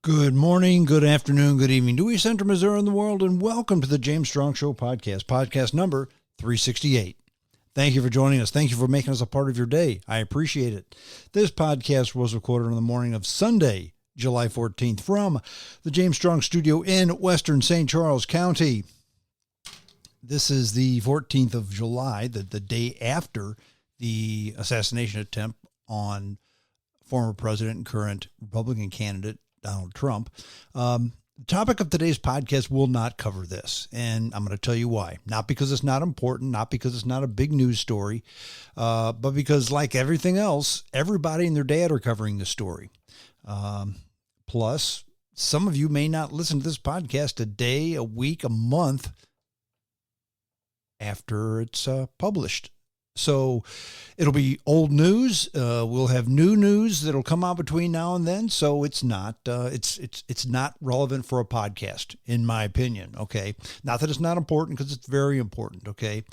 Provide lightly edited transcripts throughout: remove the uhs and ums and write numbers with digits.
Good morning, good afternoon, good evening to East Central Missouri and the world, and welcome to the James Strong Show podcast number 368. Thank you for joining us. Thank you for making us a part of your day. I appreciate it. This podcast was recorded on the morning of Sunday, July 14th, from the James Strong Studio in Western St. Charles County. This is the 14th of July, the day after the assassination attempt on former president and current Republican candidate Donald Trump. The topic of today's podcast will not cover this, and I'm going to tell you why. Not because it's not important, not because it's not a big news story, but because, like everything else, everybody and their dad are covering this story. Plus, some of you may not listen to this podcast a day, a week, a month after it's published. So it'll be old news. We'll have new news that'll come out between now and then. So it's not it's not relevant for a podcast, in my opinion. Okay, not that it's not important, because it's very important. Okay,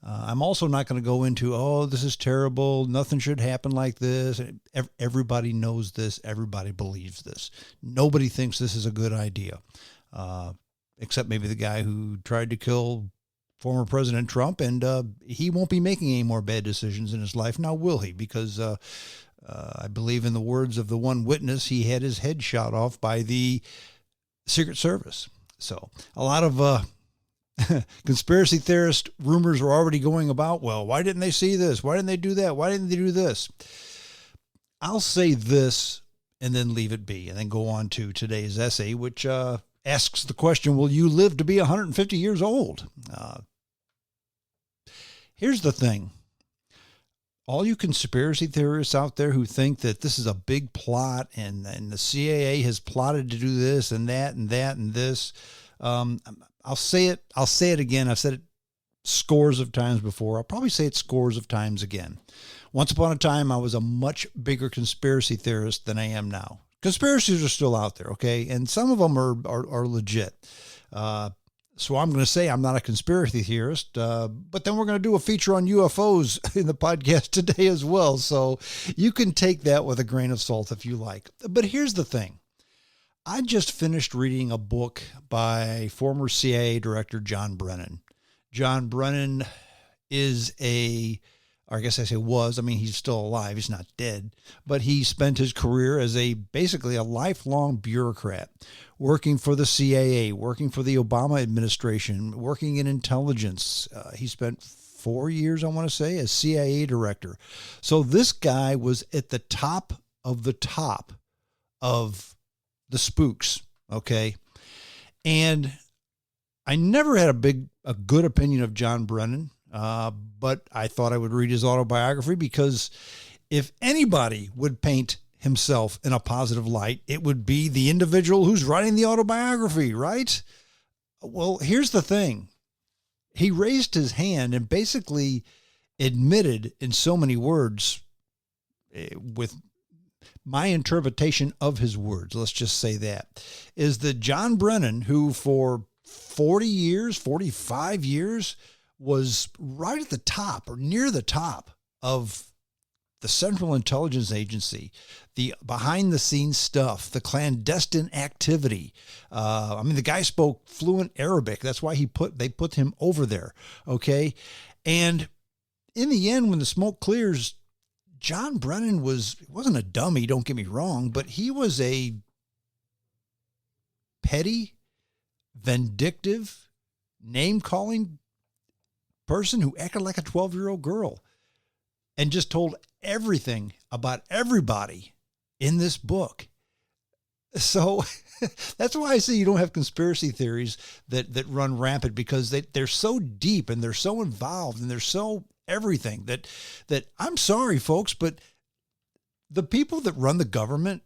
I'm also not going to go into, oh, this is terrible, nothing should happen like this. Everybody knows this. Everybody believes this. Nobody thinks this is a good idea, except maybe the guy who tried to kill former President Trump, and he won't be making any more bad decisions in his life. Now, will he? Because I believe, in the words of the one witness, he had his head shot off by the Secret Service. So a lot of conspiracy theorist rumors are already going about. Well, why didn't they see this? Why didn't they do that? Why didn't they do this? I'll say this and then leave it be, and then go on to today's essay, which asks the question, will you live to be 150 years old? Here's the thing. All you conspiracy theorists out there who think that this is a big plot and the CIA has plotted to do this and that and that and this, I'll say it again. I've said it scores of times before. I'll probably say it scores of times again. Once upon a time, I was a much bigger conspiracy theorist than I am now. Conspiracies are still out there, okay? And some of them are legit. So I'm going to say I'm not a conspiracy theorist, but then we're going to do a feature on UFOs in the podcast today as well. So you can take that with a grain of salt if you like. But here's the thing. I just finished reading a book by former CIA Director John Brennan. John Brennan is he's still alive. He's not dead, but he spent his career as basically a lifelong bureaucrat, working for the CIA, working for the Obama administration, working in intelligence. He spent 4 years, I want to say, as CIA director. So this guy was at the top of the spooks. Okay. And I never had a good opinion of John Brennan. But I thought I would read his autobiography, because if anybody would paint himself in a positive light, it would be the individual who's writing the autobiography, right? Well, here's the thing. He raised his hand and basically admitted in so many words, with my interpretation of his words, let's just say that, is that John Brennan, who for 45 years, was right at the top or near the top of the Central Intelligence Agency, the behind the scenes stuff, the clandestine activity. The guy spoke fluent Arabic. That's why they put him over there. Okay. And in the end, when the smoke clears, John Brennan wasn't a dummy, don't get me wrong, but he was a petty, vindictive, name-calling person who acted like a 12-year-old girl and just told everything about everybody in this book. So that's why I say you don't have conspiracy theories that run rampant, because they're so deep and they're so involved and they're so everything that I'm sorry, folks, but the people that run the government,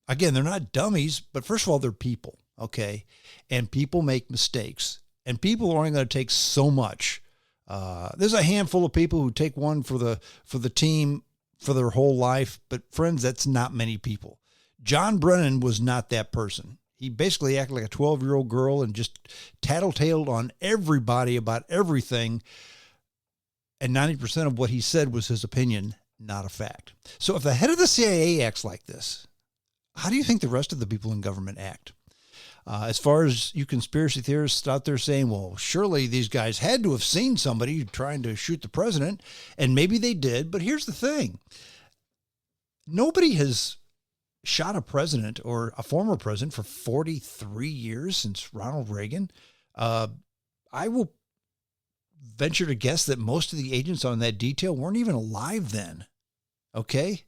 again, they're not dummies, but first of all, they're people, okay? And people make mistakes, and people are only going to take so much. There's a handful of people who take one for the team for their whole life, but friends, that's not many people. John Brennan was not that person. He basically acted like a 12-year-old girl and just tattletaled on everybody about everything. And 90% of what he said was his opinion, not a fact. So if the head of the CIA acts like this, how do you think the rest of the people in government act? As far as you conspiracy theorists out there saying, well, surely these guys had to have seen somebody trying to shoot the president, and maybe they did. But here's the thing. Nobody has shot a president or a former president for 43 years since Ronald Reagan. I will venture to guess that most of the agents on that detail weren't even alive then. Okay?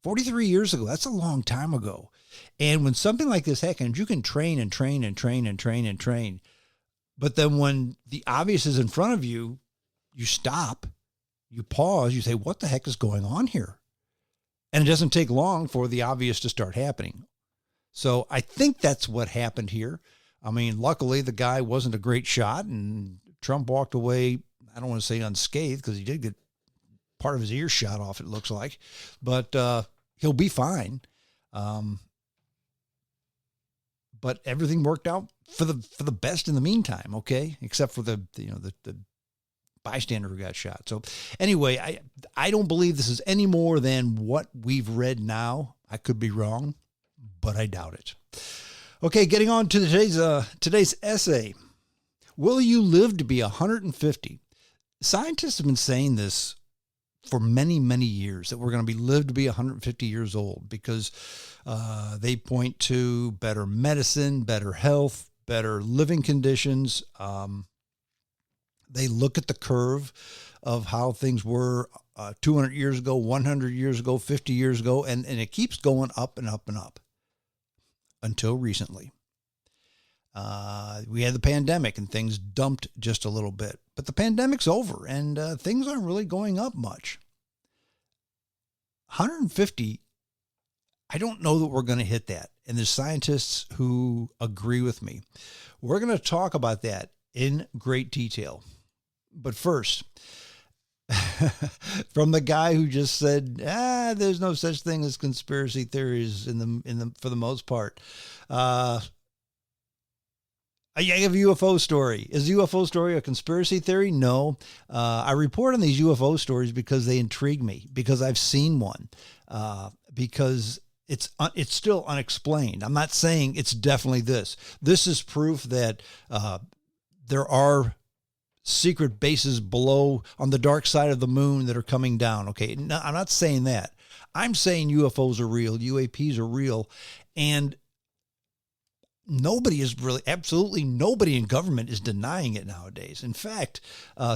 43 years ago, that's a long time ago. And when something like this happens, you can train and train and train and train and train. But then when the obvious is in front of you, you stop, you pause, you say, what the heck is going on here? And it doesn't take long for the obvious to start happening. So I think that's what happened here. I mean, luckily the guy wasn't a great shot, and Trump walked away, I don't want to say unscathed, because he did get part of his ear shot off, it looks like. But he'll be fine. But everything worked out for the best in the meantime, okay? Except for the bystander who got shot. So anyway, I don't believe this is any more than what we've read now. I could be wrong, but I doubt it. Okay, getting on to today's essay. Will you live to be 150? Scientists have been saying this for many, many years, that we're going to be lived to be 150 years old, because they point to better medicine, better health, better living conditions. They look at the curve of how things were 200 years ago, 100 years ago, 50 years ago, and it keeps going up and up and up until recently. We had the pandemic and things dumped just a little bit, but the pandemic's over and things aren't really going up much. 150, I don't know that we're going to hit that. And there's scientists who agree with me. We're going to talk about that in great detail. But first, from the guy who just said, there's no such thing as conspiracy theories for the most part. I have a UFO story. Is the UFO story a conspiracy theory? No. I report on these UFO stories because they intrigue me, because I've seen one, because it's still unexplained. I'm not saying it's definitely this. This is proof that there are secret bases below on the dark side of the moon that are coming down. Okay, no, I'm not saying that. I'm saying UFOs are real, UAPs are real, and absolutely nobody in government is denying it nowadays. In fact,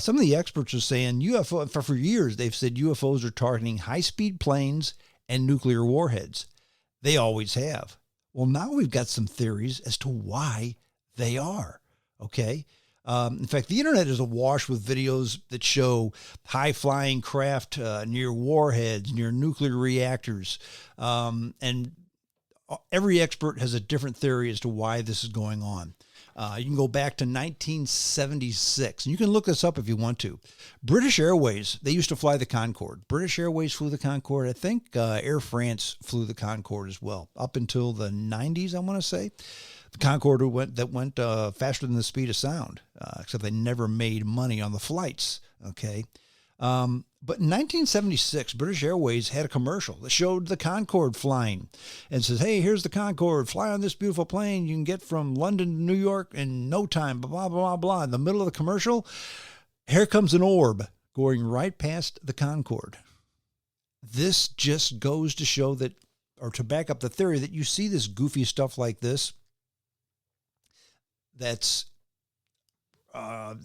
some of the experts are saying for years, they've said UFOs are targeting high-speed planes and nuclear warheads. They always have. Well, now we've got some theories as to why they are, okay? In fact, the internet is awash with videos that show high-flying craft near warheads, near nuclear reactors, and every expert has a different theory as to why this is going on. You can go back to 1976, and you can look this up if you want to. British Airways, they used to fly the Concorde. British Airways flew the Concorde. I think Air France flew the Concorde as well, up until the 90s, I want to say. The Concorde went faster than the speed of sound, except they never made money on the flights, okay? But in 1976, British Airways had a commercial that showed the Concorde flying and says, hey, here's the Concorde, fly on this beautiful plane. You can get from London to New York in no time, blah, blah, blah, blah. In the middle of the commercial, here comes an orb going right past the Concorde. This just goes to show that, or to back up the theory that you see this goofy stuff like this, that's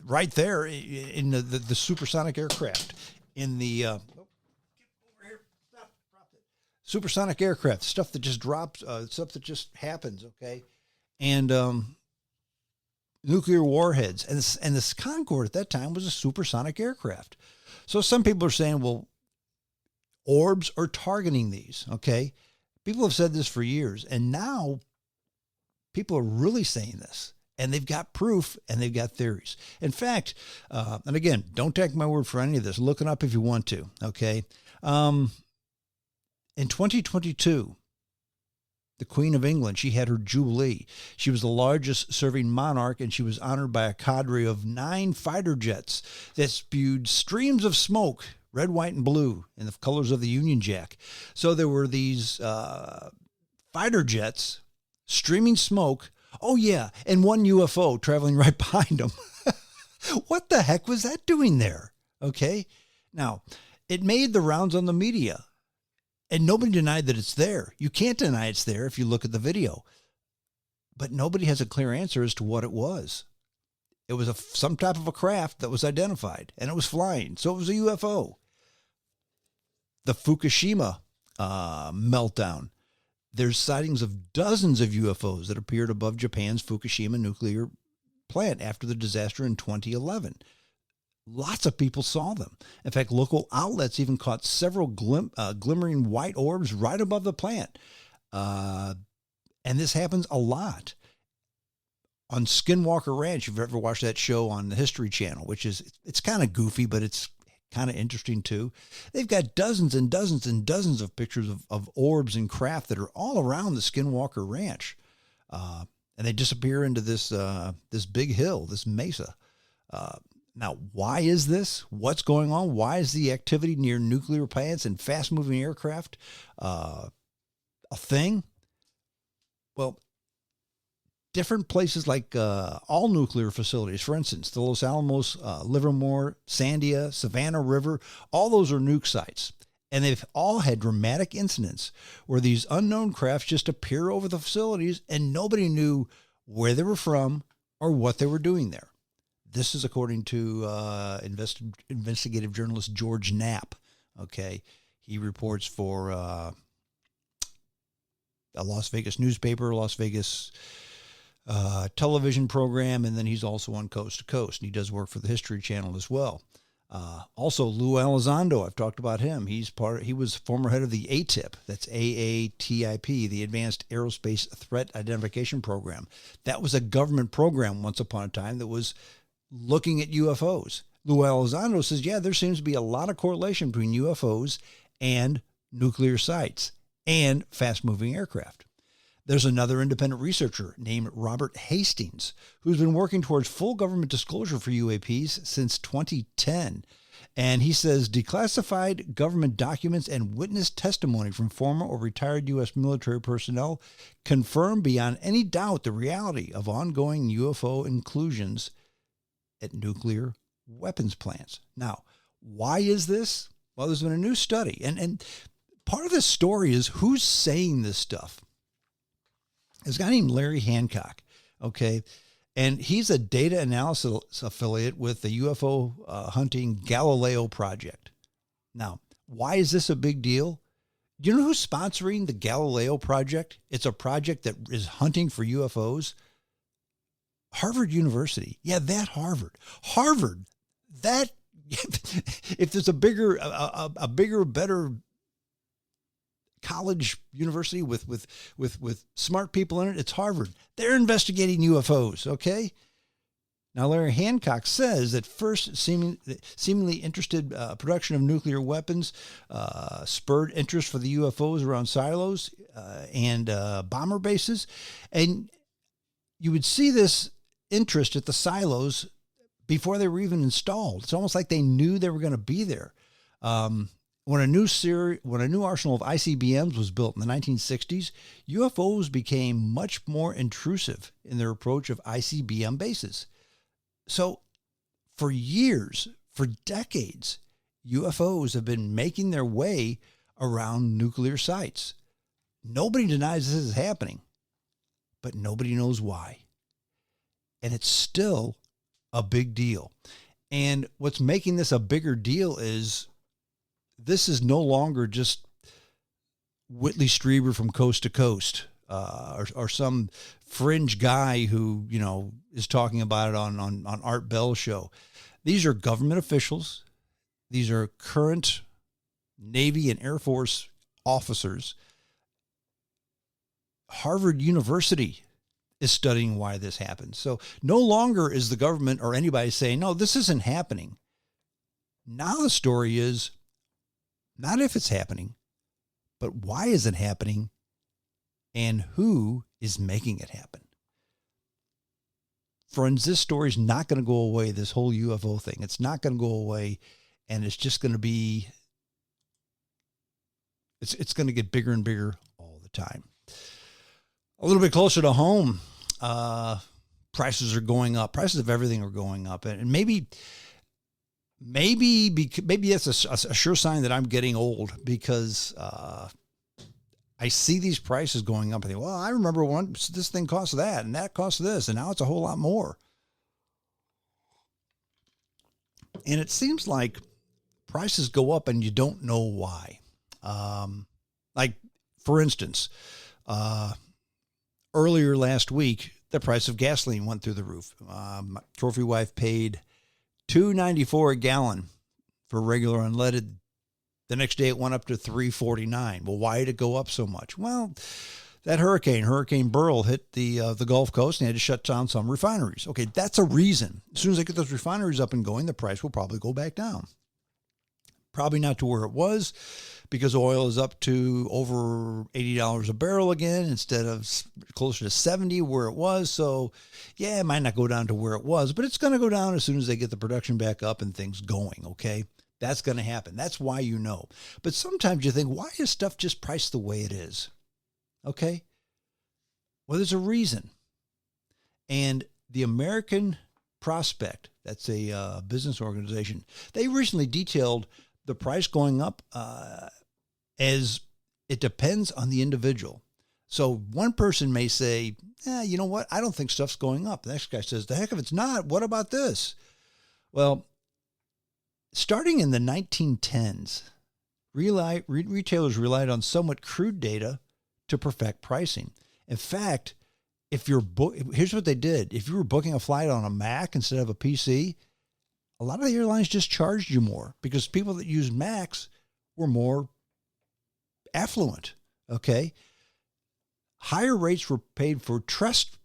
right there in the supersonic aircraft, in the supersonic aircraft, stuff that just drops, stuff that just happens, okay, and nuclear warheads, and this Concorde at that time was a supersonic aircraft. So some people are saying, well, orbs are targeting these, okay? People have said this for years, and now people are really saying this. And they've got proof, and they've got theories. In fact, and again, don't take my word for any of this. Look it up if you want to, okay? In 2022, the Queen of England, she had her Jubilee. She was the largest serving monarch, and she was honored by a cadre of 9 fighter jets that spewed streams of smoke, red, white, and blue, in the colors of the Union Jack. So there were these fighter jets, streaming smoke. Oh, yeah, and one UFO traveling right behind them. What the heck was that doing there? Okay. Now, it made the rounds on the media, and nobody denied that it's there. You can't deny it's there if you look at the video. But nobody has a clear answer as to what it was. It was some type of a craft that was identified, and it was flying. So it was a UFO. The Fukushima meltdown. There's sightings of dozens of UFOs that appeared above Japan's Fukushima nuclear plant after the disaster in 2011. Lots of people saw them. In fact, local outlets even caught several glimmering white orbs right above the plant. And this happens a lot. On Skinwalker Ranch, if you've ever watched that show on the History Channel, which it's kind of goofy, but it's kind of interesting too. They've got dozens and dozens and dozens of pictures of orbs and craft that are all around the Skinwalker Ranch. And they disappear into this big hill, this mesa. Now, why is this? What's going on? Why is the activity near nuclear plants and fast-moving aircraft a thing? Well, different places like all nuclear facilities, for instance, the Los Alamos, Livermore, Sandia, Savannah River, all those are nuke sites. And they've all had dramatic incidents where these unknown crafts just appear over the facilities and nobody knew where they were from or what they were doing there. This is according to investigative journalist George Knapp. Okay, he reports for a Las Vegas newspaper, Las Vegas television program, and then he's also on Coast to Coast, and he does work for the History Channel as well. Also, Lou Elizondo, I've talked about him. He was former head of the ATIP. That's AATIP, the Advanced Aerospace Threat Identification Program. That was a government program once upon a time that was looking at UFOs. Lou Elizondo says, yeah, there seems to be a lot of correlation between UFOs and nuclear sites and fast-moving aircraft. There's another independent researcher named Robert Hastings, who's been working towards full government disclosure for UAPs since 2010. And he says declassified government documents and witness testimony from former or retired U.S. military personnel confirm beyond any doubt the reality of ongoing UFO inclusions at nuclear weapons plants. Now, why is this? Well, there's been a new study. And part of this story is who's saying this stuff. There's a guy named Larry Hancock, okay? And he's a data analysis affiliate with the UFO hunting Galileo project. Now, why is this a big deal? Do you know who's sponsoring the Galileo project? It's a project that is hunting for UFOs. Harvard University. Yeah, that Harvard. Harvard, that, if there's a bigger, better college university with smart people in it, it's Harvard. They're investigating UFOs, okay? Now, Larry Hancock says that first seemingly interested production of nuclear weapons spurred interest for the UFOs around silos and bomber bases. And you would see this interest at the silos before they were even installed. It's almost like they knew they were going to be there. When a new arsenal of ICBMs was built in the 1960s, UFOs became much more intrusive in their approach of ICBM bases. So for years, for decades, UFOs have been making their way around nuclear sites. Nobody denies this is happening, but nobody knows why. And it's still a big deal. And what's making this a bigger deal is this is no longer just Whitley Strieber from Coast to Coast or some fringe guy who, is talking about it on Art Bell's show. These are government officials. These are current Navy and Air Force officers. Harvard University is studying why this happens. So no longer is the government or anybody saying, no, this isn't happening. Now the story is, not if it's happening, but why is it happening and who is making it happen? Friends, this story is not going to go away, this whole UFO thing. It's not going to go away, and it's just going to be, it's going to get bigger and bigger all the time. A little bit closer to home, prices are going up. Prices of everything are going up, and maybe that's a sure sign that I'm getting old because I see these prices going up. I think, well, I remember this thing cost that, and that cost this, and now it's a whole lot more. And it seems like prices go up and you don't know why. Like, for instance, earlier last week, the price of gasoline went through the roof. My trophy wife paid $2.94 a gallon for regular unleaded. The next day it went up to $3.49. Well, why did it go up so much? Well, that Hurricane Beryl, hit the Gulf Coast and they had to shut down some refineries. Okay, that's a reason. As soon as they get those refineries up and going, the price will probably go back down. Probably not to where it was, because oil is up to over $80 a barrel again instead of closer to 70 where it was. So, yeah, it might not go down to where it was, but it's going to go down as soon as they get the production back up and things going, okay? That's going to happen. That's why you know. But sometimes you think, why is stuff just priced the way it is? Okay? Well, there's a reason. And the American Prospect, that's a business organization, they recently detailed the price going up as it depends on the individual. So one person may say, you know what? I don't think stuff's going up. The next guy says, the heck if it's not. What about this? Well, starting in the 1910s, retailers relied on somewhat crude data to perfect pricing. In fact, here's what they did. If you were booking a flight on a Mac instead of a PC, a lot of the airlines just charged you more because people that used Macs were more affluent, okay? Higher rates were paid for test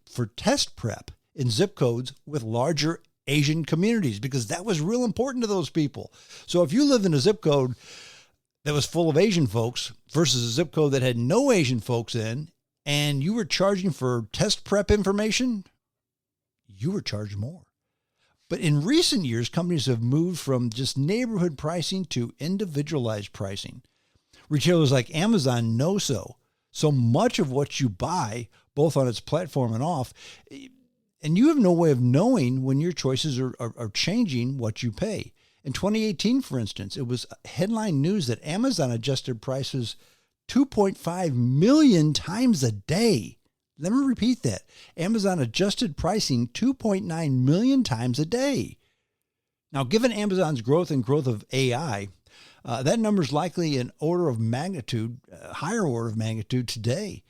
prep in zip codes with larger Asian communities because that was real important to those people. So if you lived in a zip code that was full of Asian folks versus a zip code that had no Asian folks in, and you were charging for test prep information, you were charged more. But in recent years, companies have moved from just neighborhood pricing to individualized pricing. Retailers like Amazon know so much of what you buy, both on its platform and off, and you have no way of knowing when your choices are changing what you pay. In 2018, for instance, it was headline news that Amazon adjusted prices 2.5 million times a day. Let me repeat that. Amazon adjusted pricing 2.9 million times a day. Now, given Amazon's growth and growth of AI, that number is likely an order of magnitude, higher order of magnitude today.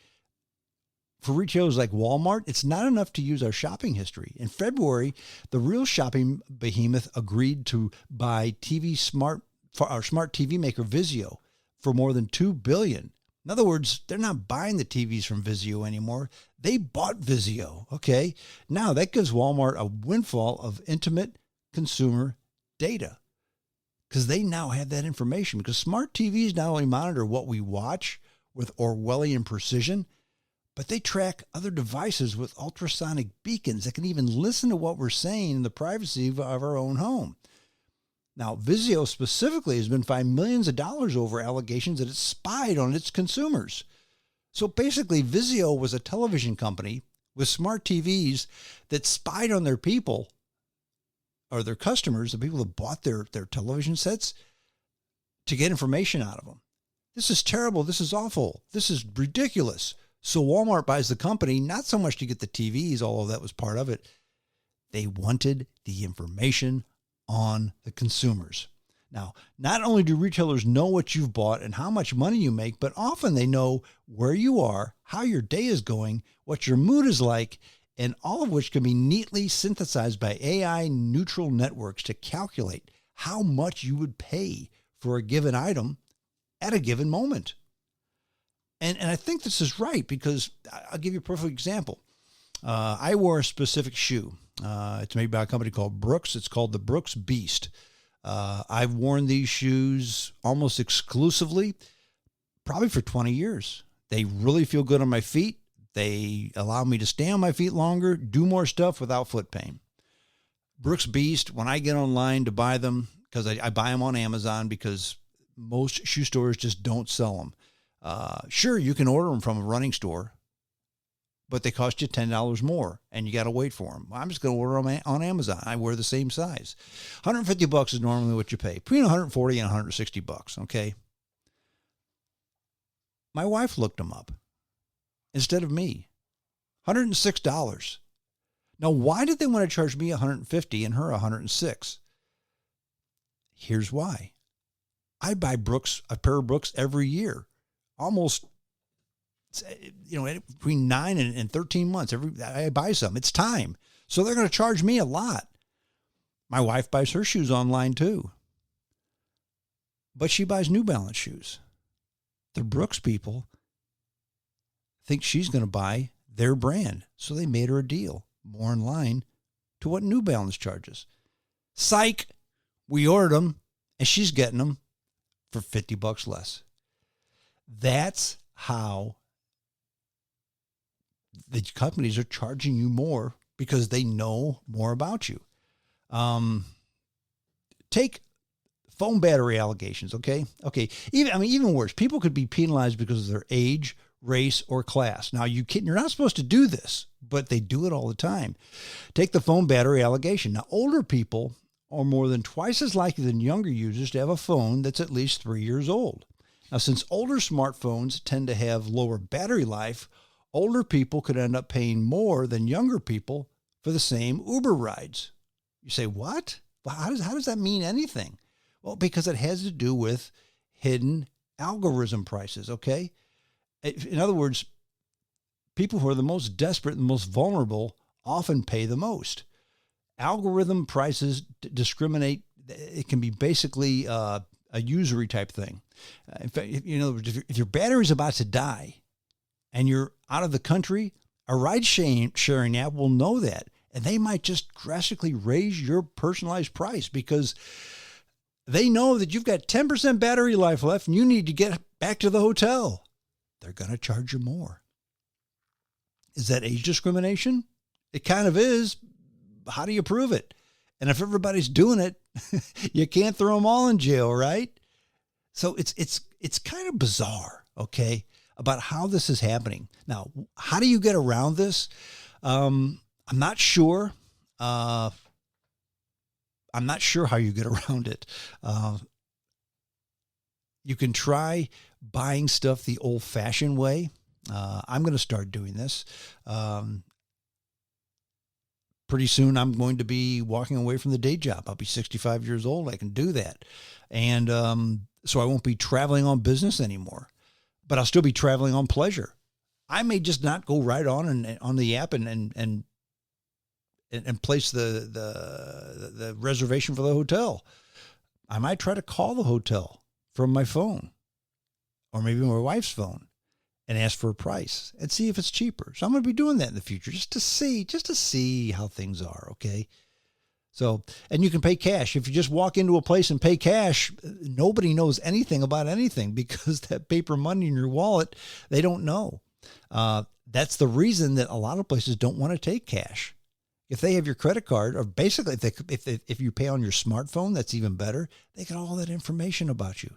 For retailers like Walmart, it's not enough to use our shopping history. In February, the real shopping behemoth agreed to buy our smart TV maker Vizio for more than $2 billion. In other words, they're not buying the TVs from Vizio anymore. They bought Vizio, okay? Now, that gives Walmart a windfall of intimate consumer data because they now have that information, because smart TVs not only monitor what we watch with Orwellian precision, but they track other devices with ultrasonic beacons that can even listen to what we're saying in the privacy of our own home. Now, Vizio specifically has been fined millions of dollars over allegations that it spied on its consumers. So basically, Vizio was a television company with smart TVs that spied on their people, or their customers, the people that bought their television sets, to get information out of them. This is terrible. This is awful. This is ridiculous. So Walmart buys the company, not so much to get the TVs, although that was part of it. They wanted the information on the consumers. Now, not only do retailers know what you've bought and how much money you make, but often they know where you are, how your day is going, what your mood is like, and all of which can be neatly synthesized by AI neutral networks to calculate how much you would pay for a given item at a given moment. And I think this is right, because I'll give you a perfect example. I wore a specific shoe. It's made by a company called Brooks. It's called the Brooks Beast. I've worn these shoes almost exclusively, probably for 20 years. They really feel good on my feet. They allow me to stay on my feet longer, do more stuff without foot pain. Brooks Beast, when I get online to buy them, because I buy them on Amazon because most shoe stores just don't sell them. Sure, you can order them from a running store, but they cost you $10 more, and you got to wait for them. I'm just going to order them on Amazon. I wear the same size. $150 is normally what you pay, between $140 and $160. Okay. My wife looked them up instead of me. $106. Now, why did they want to charge me $150 and her $106? Here's why. I buy a pair of Brooks every year, almost, between 9 and 13 months. I buy some. It's time. So they're going to charge me a lot. My wife buys her shoes online too, but she buys New Balance shoes. The Brooks people think she's going to buy their brand, so they made her a deal more in line to what New Balance charges. Psych! We ordered them, and she's getting them for $50 less. That's how the companies are charging you more, because they know more about you. Take phone battery allegations, okay? Even worse, people could be penalized because of their age, race, or class. Now, you're not supposed to do this, but they do it all the time. Take the phone battery allegation. Now, older people are more than twice as likely than younger users to have a phone that's at least 3 years old. Now, since older smartphones tend to have lower battery life, older people could end up paying more than younger people for the same Uber rides. You say, what? Well, how does that mean anything? Well, because it has to do with hidden algorithm prices, okay? In other words, people who are the most desperate and most vulnerable often pay the most. Algorithm prices discriminate. It can be basically a usury type thing. In fact, if your battery's about to die and you're out of the country, a ride sharing app will know that, and they might just drastically raise your personalized price because they know that you've got 10% battery life left and you need to get back to the hotel. They're going to charge you more. Is that age discrimination? It kind of is. How do you prove it? And if everybody's doing it, you can't throw them all in jail, right? So it's kind of bizarre, okay, about how this is happening. Now, how do you get around this? I'm not sure. I'm not sure how you get around it. You can try buying stuff the old-fashioned way. I'm going to start doing this. Pretty soon I'm going to be walking away from the day job. I'll be 65 years old. I can do that. And so I won't be traveling on business anymore, but I'll still be traveling on pleasure. I may just not go right on the app and place the reservation for the hotel. I might try to call the hotel from my phone or maybe my wife's phone and ask for a price and see if it's cheaper. So I'm going to be doing that in the future just to see how things are. Okay. So, and you can pay cash. If you just walk into a place and pay cash, nobody knows anything about anything because that paper money in your wallet, they don't know. That's the reason that a lot of places don't want to take cash. If they have your credit card, or basically if you pay on your smartphone, that's even better. They get all that information about you.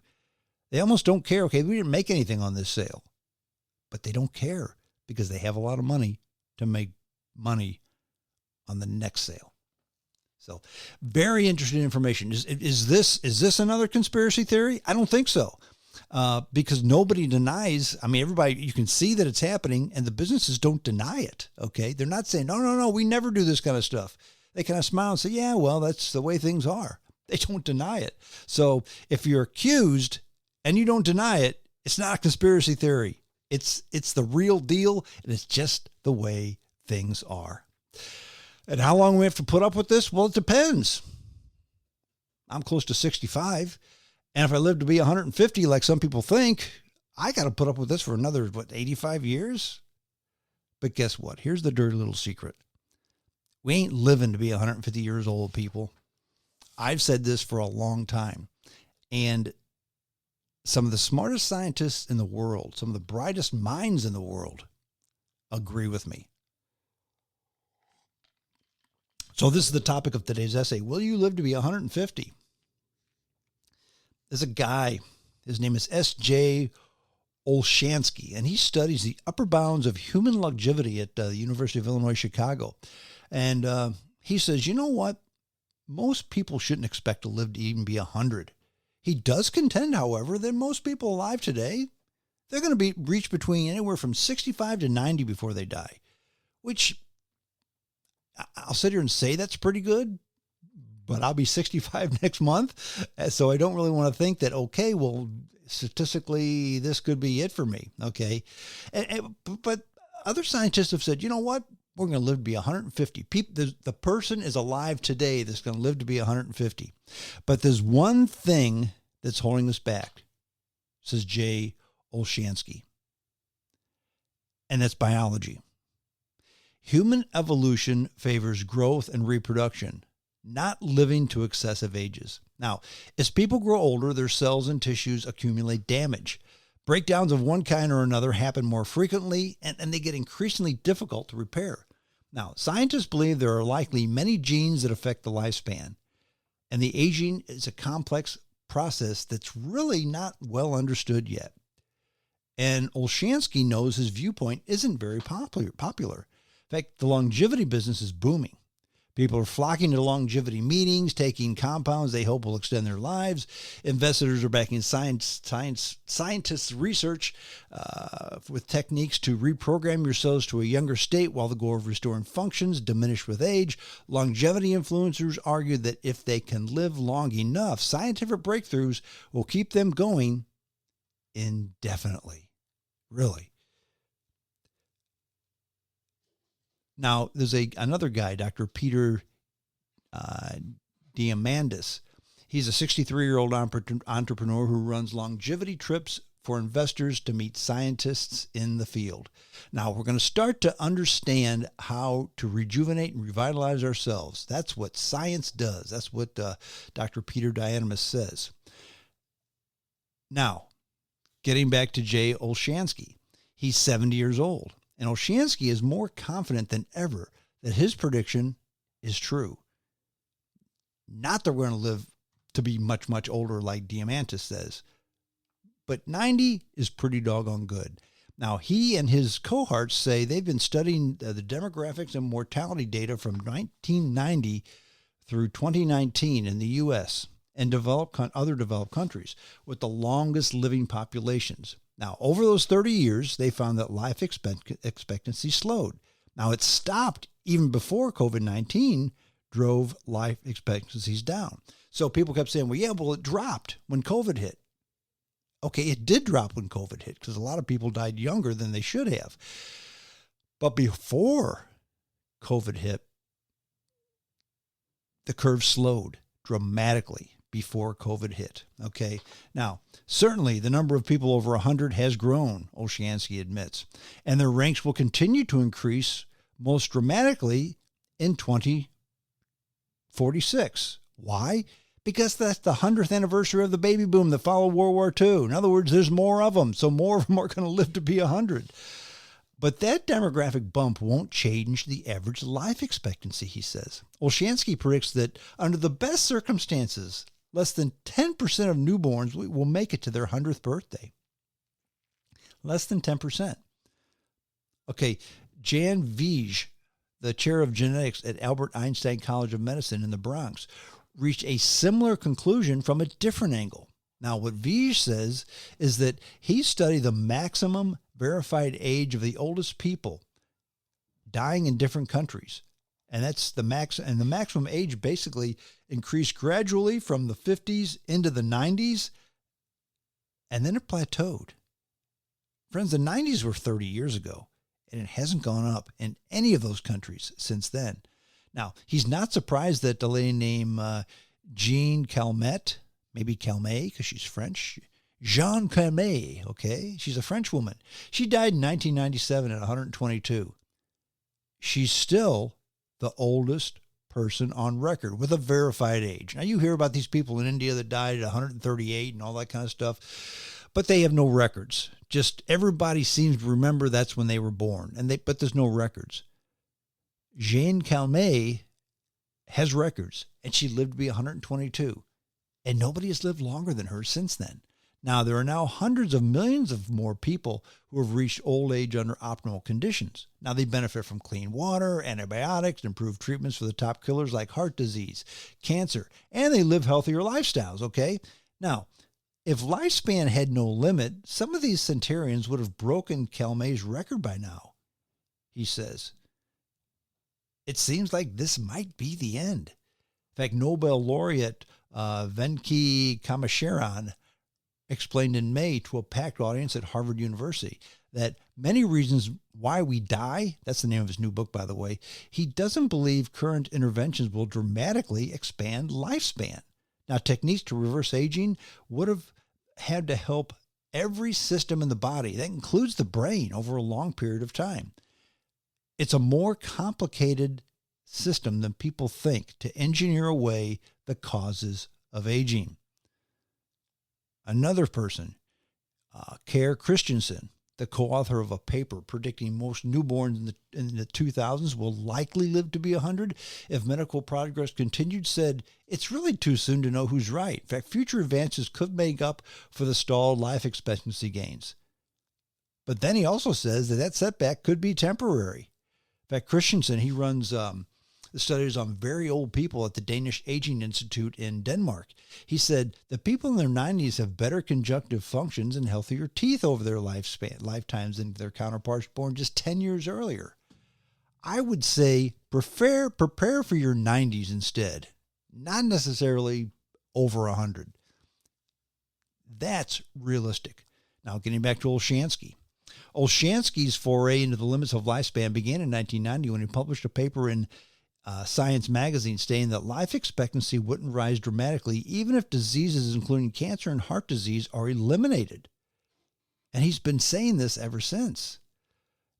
They almost don't care. Okay, we didn't make anything on this sale. But they don't care because they have a lot of money to make money on the next sale. So very interesting information. Is this another conspiracy theory? I don't think so. Because nobody denies. I mean, everybody, you can see that it's happening and the businesses don't deny it. Okay. They're not saying, no, we never do this kind of stuff. They kind of smile and say, yeah, well, that's the way things are. They don't deny it. So if you're accused and you don't deny it, it's not a conspiracy theory. It's the real deal, and it's just the way things are. And how long we have to put up with this? Well, it depends. I'm close to 65, and if I live to be 150, like some people think, I got to put up with this for another, 85 years? But guess what? Here's the dirty little secret. We ain't living to be 150 years old, people. I've said this for a long time, and some of the smartest scientists in the world, some of the brightest minds in the world agree with me. So this is the topic of today's essay. Will you live to be 150? There's a guy, his name is S.J. Olshansky, and he studies the upper bounds of human longevity at the University of Illinois, Chicago. And he says, you know what? Most people shouldn't expect to live to even be 100. He does contend, however, that most people alive today, they're going to reach between anywhere from 65 to 90 before they die, which I'll sit here and say that's pretty good, but I'll be 65 next month. So I don't really want to think that, okay, well, statistically, this could be it for me. Okay. But other scientists have said, you know what? We're going to live to be 150. The person is alive today that's going to live to be 150. But there's one thing that's holding us back, says Jay Olshansky, and that's biology. Human evolution favors growth and reproduction, not living to excessive ages. Now, as people grow older, their cells and tissues accumulate damage. Breakdowns of one kind or another happen more frequently, and they get increasingly difficult to repair. Now, scientists believe there are likely many genes that affect the lifespan, and the aging is a complex process that's really not well understood yet. And Olshansky knows his viewpoint isn't very popular. In fact, the longevity business is booming. People are flocking to longevity meetings, taking compounds they hope will extend their lives. Investors are backing scientists' research with techniques to reprogram your cells to a younger state while the goal of restoring functions diminish with age. Longevity influencers argue that if they can live long enough, scientific breakthroughs will keep them going indefinitely. Really. Now, there's another guy, Dr. Peter Diamandis. He's a 63-year-old entrepreneur who runs longevity trips for investors to meet scientists in the field. Now, we're going to start to understand how to rejuvenate and revitalize ourselves. That's what science does. That's what Dr. Peter Diamandis says. Now, getting back to Jay Olshansky, he's 70 years old. And Olshansky is more confident than ever that his prediction is true. Not that we're going to live to be much, much older like Diamandis says, but 90 is pretty doggone good. Now, he and his cohorts say they've been studying the demographics and mortality data from 1990 through 2019 in the U.S. and other developed countries with the longest living populations. Now, over those 30 years, they found that life expectancy slowed. Now, it stopped even before COVID-19 drove life expectancies down. So people kept saying, well, it dropped when COVID hit. Okay, it did drop when COVID hit because a lot of people died younger than they should have. But before COVID hit, the curve slowed dramatically before COVID hit. Okay. Now, certainly the number of people over 100 has grown, Olshansky admits, and their ranks will continue to increase most dramatically in 2046. Why? Because that's the 100th anniversary of the baby boom that followed World War II. In other words, there's more of them, so more of them are going to live to be 100. But that demographic bump won't change the average life expectancy, he says. Olshansky predicts that under the best circumstances, less than 10% of newborns will make it to their 100th birthday. Less than 10%. Okay, Jan Vij, the chair of genetics at Albert Einstein College of Medicine in the Bronx, reached a similar conclusion from a different angle. Now, what Vij says is that he studied the maximum verified age of the oldest people dying in different countries. And that's the maximum age basically increased gradually from the 50s into the 90s, and then it plateaued. Friends, the 90s were 30 years ago, and it hasn't gone up in any of those countries since then. Now, he's not surprised that a lady named Jean Calment, maybe Calmet because she's French, Jean Calmet, okay? She's a French woman. She died in 1997 at 122. She's still the oldest person on record with a verified age. Now, you hear about these people in India that died at 138 and all that kind of stuff, but they have no records. Just everybody seems to remember that's when they were born, but there's no records. Jeanne Calmet has records, and she lived to be 122, and nobody has lived longer than her since then. Now, there are now hundreds of millions of more people who have reached old age under optimal conditions. Now, they benefit from clean water, antibiotics, improved treatments for the top killers like heart disease, cancer, and they live healthier lifestyles, okay? Now, if lifespan had no limit, some of these centenarians would have broken Calmet's record by now, he says. It seems like this might be the end. In fact, Nobel laureate Venki Kamasharan explained in May to a packed audience at Harvard University that many reasons why we die, that's the name of his new book, by the way, he doesn't believe current interventions will dramatically expand lifespan. Now, techniques to reverse aging would have had to help every system in the body. That includes the brain over a long period of time. It's a more complicated system than people think to engineer away the causes of aging. Another person, Kare Christensen, the co-author of a paper predicting most newborns in the 2000s will likely live to be 100 if medical progress continued, said, it's really too soon to know who's right. In fact, future advances could make up for the stalled life expectancy gains. But then he also says that setback could be temporary. In fact, Christensen, he runs the studies on very old people at the Danish Aging Institute in Denmark. He said the people in their 90s have better conjunctive functions and healthier teeth over their lifetimes than their counterparts born just 10 years earlier. I would say prepare for your 90s instead, not necessarily over 100. That's realistic. Now, getting back to Olshansky. Olshansky's foray into the limits of lifespan began in 1990 when he published a paper in Science magazine stating that life expectancy wouldn't rise dramatically even if diseases including cancer and heart disease are eliminated. And he's been saying this ever since.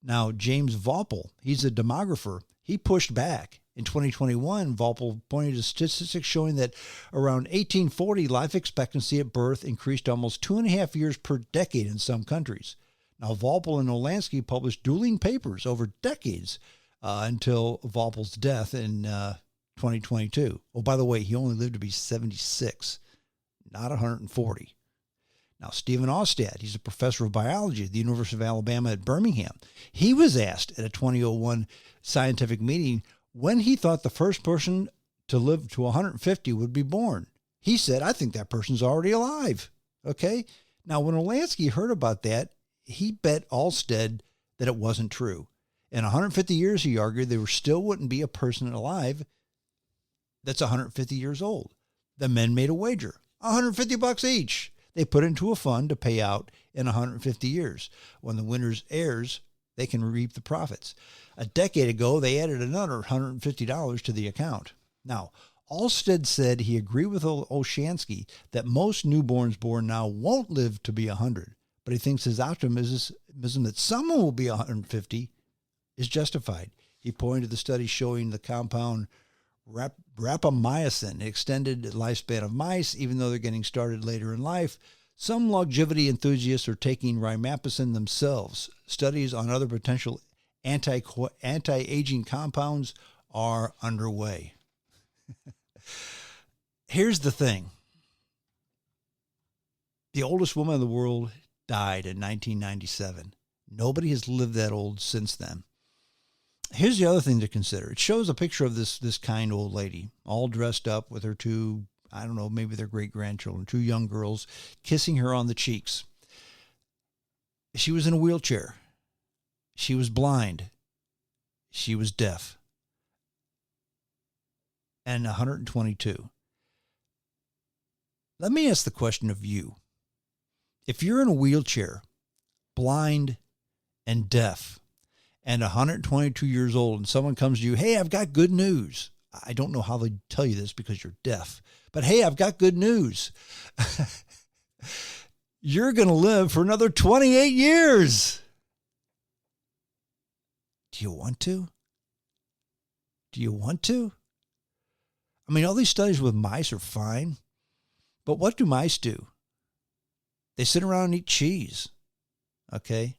Now, James Voelpel, he's a demographer, he pushed back. In 2021, Voelpel pointed to statistics showing that around 1840, life expectancy at birth increased almost 2.5 years per decade in some countries. Now, Voelpel and Olansky published dueling papers over decades until Voelpel's death in 2022. Oh, by the way, he only lived to be 76, not 140. Now, Stephen Austad, he's a professor of biology at the University of Alabama at Birmingham. He was asked at a 2001 scientific meeting when he thought the first person to live to 150 would be born. He said, I think that person's already alive. Okay? Now, when Olansky heard about that, he bet Austad that it wasn't true. In 150 years, he argued, there still wouldn't be a person alive that's 150 years old. The men made a wager, $150 each. They put into a fund to pay out in 150 years. When the winner's heirs, they can reap the profits. A decade ago, they added another $150 to the account. Now, Alstead said he agreed with Olshansky that most newborns born now won't live to be 100, but he thinks his optimism that someone will be 150 is justified. He pointed to the study showing the compound rapamycin extended lifespan of mice, even though they're getting started later in life. Some longevity enthusiasts are taking ripamycin themselves. Studies on other potential anti-aging compounds are underway. Here's the thing. The oldest woman in the world died in 1997. Nobody has lived that old since then. Here's the other thing to consider. It shows a picture of this kind old lady, all dressed up with her two, I don't know, maybe they're great-grandchildren, two young girls, kissing her on the cheeks. She was in a wheelchair. She was blind. She was deaf. And 122. Let me ask the question of you. If you're in a wheelchair, blind and deaf, and 122 years old, and someone comes to you, hey, I've got good news. I don't know how they tell you this because you're deaf, but hey, I've got good news. You're going to live for another 28 years. Do you want to? Do you want to? I mean, all these studies with mice are fine, but what do mice do? They sit around and eat cheese, okay?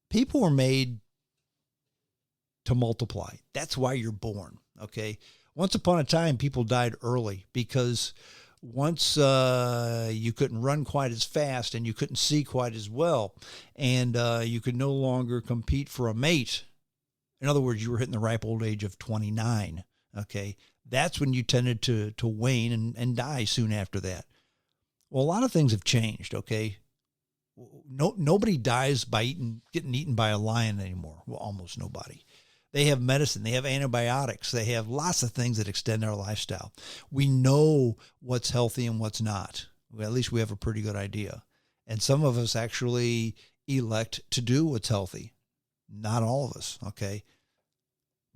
People were made to multiply. That's why you're born, okay? Once upon a time, people died early because once you couldn't run quite as fast and you couldn't see quite as well, and you could no longer compete for a mate. In other words, you were hitting the ripe old age of 29. Okay, that's when you tended to wane and die soon after that. Well, a lot of things have changed. Okay, nobody dies by getting eaten by a lion anymore. Well, almost nobody. They have medicine. They have antibiotics. They have lots of things that extend our lifestyle. We know what's healthy and what's not. Well, at least we have a pretty good idea. And some of us actually elect to do what's healthy. Not all of us, okay?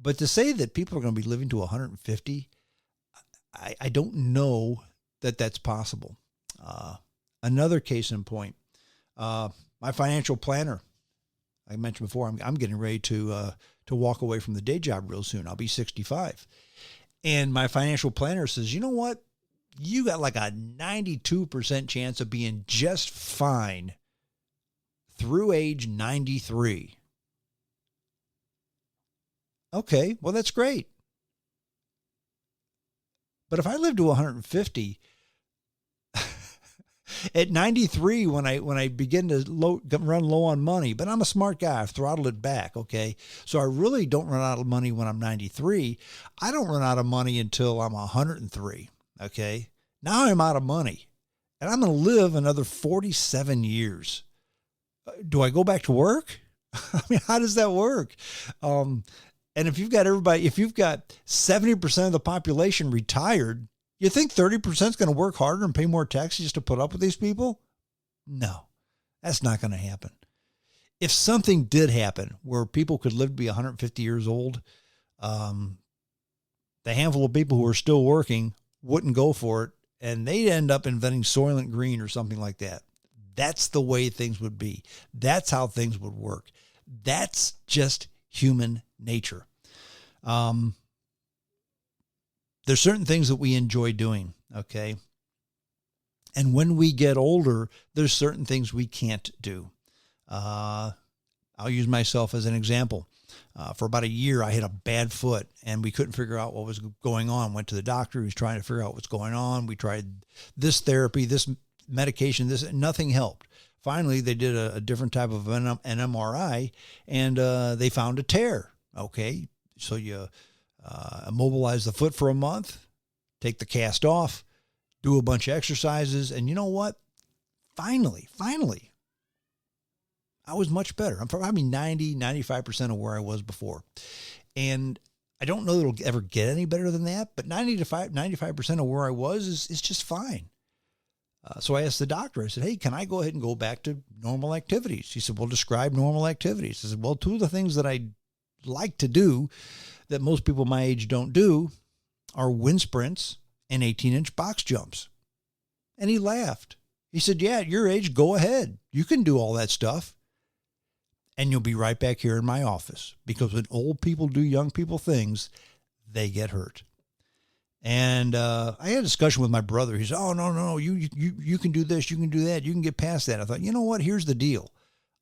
But to say that people are going to be living to 150, I don't know that that's possible. Another case in point, my financial planner, I mentioned before, I'm getting ready to walk away from the day job real soon. I'll be 65. And my financial planner says, you know what? You got like a 92% chance of being just fine through age 93. Okay, well, that's great. But if I live to 150, at 93, when I begin to run low on money, but I'm a smart guy, I've throttled it back, okay? So I really don't run out of money when I'm 93. I don't run out of money until I'm 103, okay? Now I'm out of money, and I'm going to live another 47 years. Do I go back to work? I mean, how does that work? And if you've got 70% of the population retired, you think 30% is going to work harder and pay more taxes to put up with these people? No, that's not going to happen. If something did happen where people could live to be 150 years old, the handful of people who are still working wouldn't go for it, and they'd end up inventing Soylent Green or something like that. That's the way things would be. That's how things would work. That's just human nature. There's certain things that we enjoy doing, okay? And when we get older, there's certain things we can't do. I'll use myself as an example. For about a year, I had a bad foot, and we couldn't figure out what was going on. Went to the doctor. He was trying to figure out what's going on. We tried this therapy, this medication, nothing helped. Finally, they did a different type of an MRI, and they found a tear, okay? So you immobilize the foot for a month, take the cast off, do a bunch of exercises, and you know what? Finally, I was much better. I'm probably 95% of where I was before. And I don't know that it'll ever get any better than that, but 95% of where I was is just fine. So I asked the doctor, I said, hey, can I go ahead and go back to normal activities? He said, well, describe normal activities. I said, well, two of the things that I like to do that most people my age don't do are wind sprints and 18-inch box jumps. And he laughed. He said, yeah, at your age, go ahead. You can do all that stuff. And you'll be right back here in my office, because when old people do young people things, they get hurt. And I had a discussion with my brother. He said, oh, no, you can do this, you can do that, you can get past that. I thought, you know what? Here's the deal.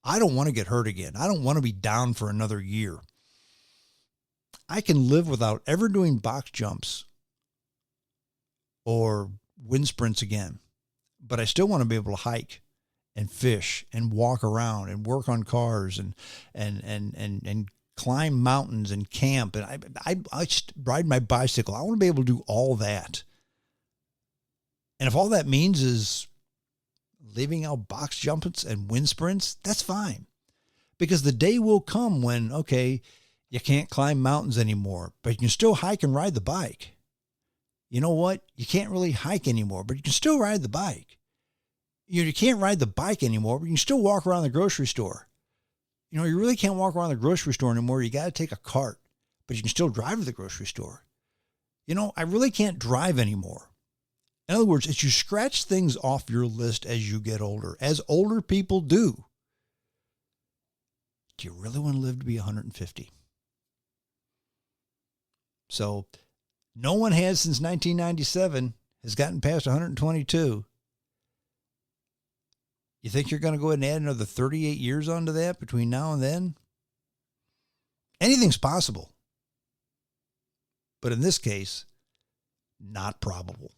I don't want to get hurt again. I don't want to be down for another year. I can live without ever doing box jumps or wind sprints again, but I still want to be able to hike and fish and walk around and work on cars and climb mountains and camp. And I ride my bicycle. I want to be able to do all that. And if all that means is leaving out box jumps and wind sprints, that's fine. Because the day will come when, okay, you can't climb mountains anymore, but you can still hike and ride the bike. You know what? You can't really hike anymore, but you can still ride the bike. You can't ride the bike anymore, but you can still walk around the grocery store. You know, you really can't walk around the grocery store anymore. You got to take a cart, but you can still drive to the grocery store. You know, I really can't drive anymore. In other words, as you scratch things off your list as you get older, as older people do you really want to live to be 150? So no one has since 1997 has gotten past 122. You think you're going to go ahead and add another 38 years onto that between now and then? Anything's possible. But in this case, not probable.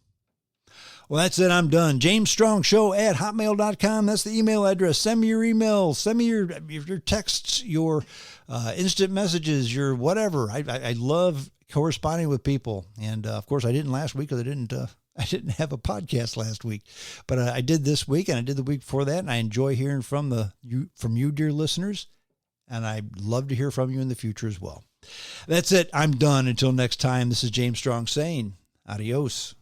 Well, that's it. I'm done. JamesStrongShow@hotmail.com. That's the email address. Send me your email. Send me your texts, your instant messages, your whatever. I love corresponding with people. And of course, I didn't last week because I didn't have a podcast last week, but I did this week and I did the week before that. And I enjoy hearing from you, dear listeners. And I'd love to hear from you in the future as well. That's it. I'm done. Until next time, this is James Strong saying adios.